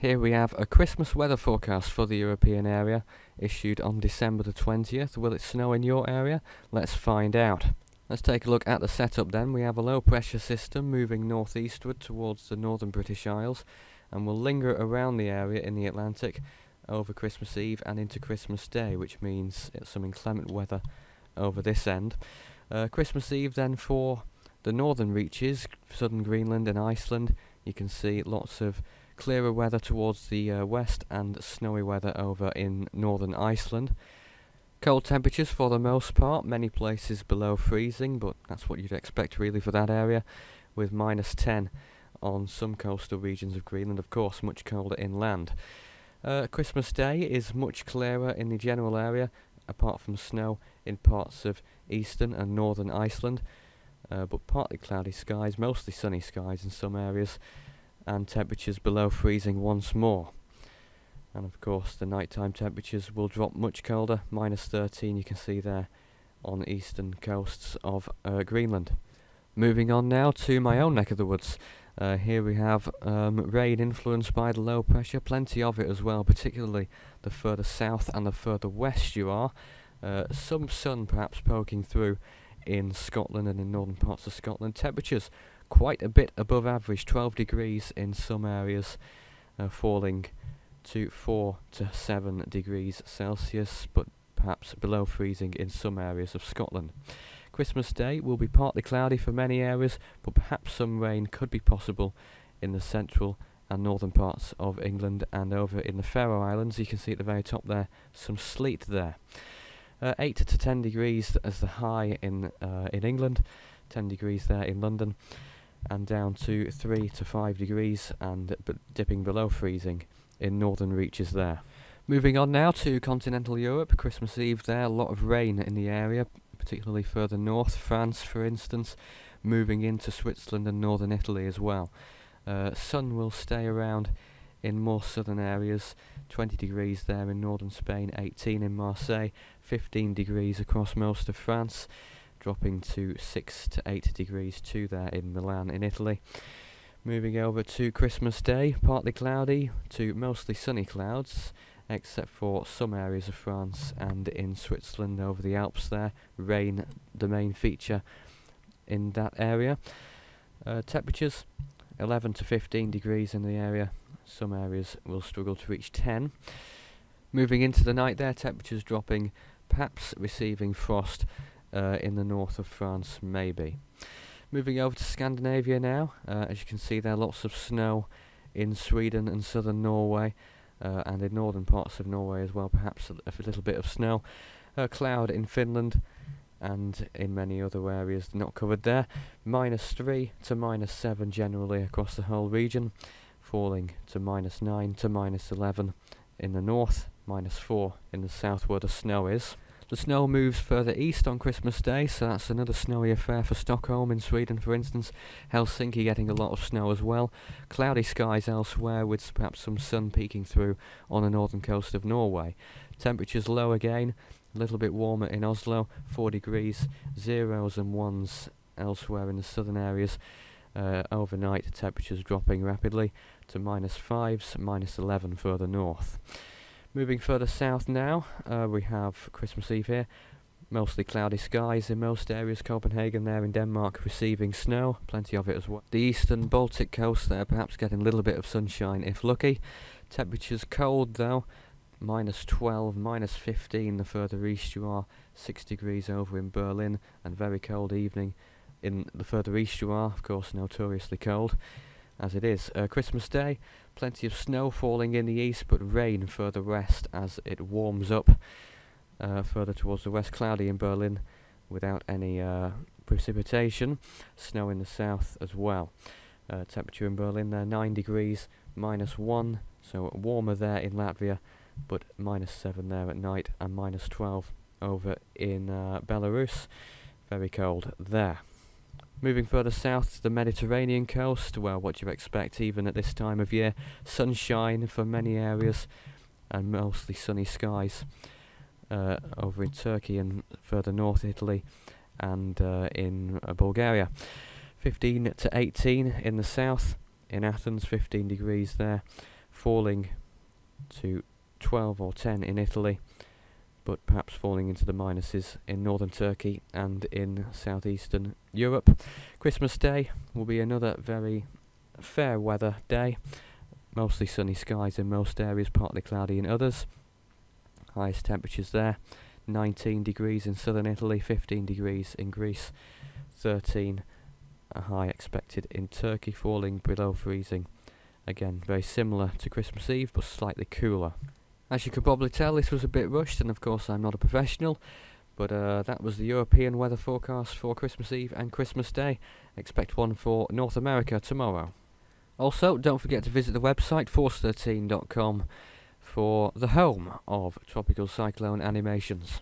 Here we have a Christmas weather forecast for the European area, issued on December the 20th. Will it snow in your area? Let's find out. Let's take a look at the setup then. We have a low pressure system moving northeastward towards the northern British Isles and will linger around the area in the Atlantic over Christmas Eve and into Christmas Day, which means it's some inclement weather over this end. Christmas Eve then for the northern reaches, southern Greenland and Iceland. You can see lots of clearer weather towards the west and snowy weather over in northern Iceland. Cold temperatures for the most part, many places below freezing, but that's what you'd expect really for that area, with -10 on some coastal regions of Greenland, of course much colder inland. Christmas Day is much clearer in the general area, apart from snow in parts of eastern and northern Iceland, but partly cloudy skies, mostly sunny skies in some areas, and temperatures below freezing once more. And of course the nighttime temperatures will drop much colder, -13 you can see there on the eastern coasts of Greenland. Moving on now to my own neck of the woods. Here we have rain influenced by the low pressure, plenty of it as well, particularly the further south and the further west you are. Some sun perhaps poking through in Scotland and in northern parts of Scotland. Temperatures quite a bit above average, 12 degrees in some areas, falling to 4 to 7 degrees Celsius, but perhaps below freezing in some areas of Scotland. Christmas Day will be partly cloudy for many areas, but perhaps some rain could be possible in the central and northern parts of England and over in the Faroe Islands. You can see at the very top there some sleet there. 8 to 10 degrees as the high in England, 10 degrees there in London, and down to 3 to 5 degrees and dipping below freezing in northern reaches there. Moving on now to continental Europe. Christmas Eve there, a lot of rain in the area, particularly further north, France for instance, moving into Switzerland and northern Italy as well. Sun will stay around in more southern areas, 20 degrees there in northern Spain, 18 in Marseille, 15 degrees across most of France, dropping to 6 to 8 degrees too there in Milan in Italy. Moving over to Christmas Day, partly cloudy to mostly sunny clouds, except for some areas of France and in Switzerland over the Alps there. Rain the main feature in that area. Temperatures 11 to 15 degrees in the area. Some areas will struggle to reach 10. Moving into the night there, temperatures dropping, perhaps receiving frost in the north of France, maybe. Moving over to Scandinavia now. As you can see there, lots of snow in Sweden and southern Norway, and in northern parts of Norway as well, perhaps a little bit of snow. Cloud in Finland and in many other areas not covered there. -3 to -7 generally across the whole region, falling to -9 to -11 in the north, -4 in the south where the snow is. The snow moves further east on Christmas Day, so that's another snowy affair for Stockholm in Sweden for instance. Helsinki getting a lot of snow as well. Cloudy skies elsewhere with perhaps some sun peeking through on the northern coast of Norway. Temperatures low again, a little bit warmer in Oslo, 4 degrees, 0s and 1s elsewhere in the southern areas. Overnight temperatures dropping rapidly to -5s, -11 further north. Moving further south now, we have Christmas Eve here. Mostly cloudy skies in most areas. Copenhagen there in Denmark receiving snow, plenty of it as well. The eastern Baltic coast there perhaps getting a little bit of sunshine if lucky. Temperatures cold though, -12, -15 the further east you are, 6 degrees over in Berlin, and very cold evening in the further east you are, of course notoriously cold as it is. Christmas Day, plenty of snow falling in the east, but rain further west as it warms up further towards the west. Cloudy in Berlin without any precipitation. Snow in the south as well. Temperature in Berlin there, 9 degrees, -1, so warmer there in Latvia, but -7 there at night, and -12 over in Belarus. Very cold there. Moving further south to the Mediterranean coast, well, what do you expect even at this time of year? Sunshine for many areas and mostly sunny skies over in Turkey and further north Italy and in Bulgaria. 15 to 18 in the south, in Athens 15 degrees there, falling to 12 or 10 in Italy, but perhaps falling into the minuses in northern Turkey and in southeastern Europe. Christmas Day will be another very fair weather day. Mostly sunny skies in most areas, partly cloudy in others. Highest temperatures there, 19 degrees in southern Italy, 15 degrees in Greece, 13 a high expected in Turkey, falling below freezing. Again, very similar to Christmas Eve, but slightly cooler. As you could probably tell, this was a bit rushed, and of course I'm not a professional, but that was the European weather forecast for Christmas Eve and Christmas Day. Expect one for North America tomorrow. Also, don't forget to visit the website force13.com for the home of tropical cyclone animations.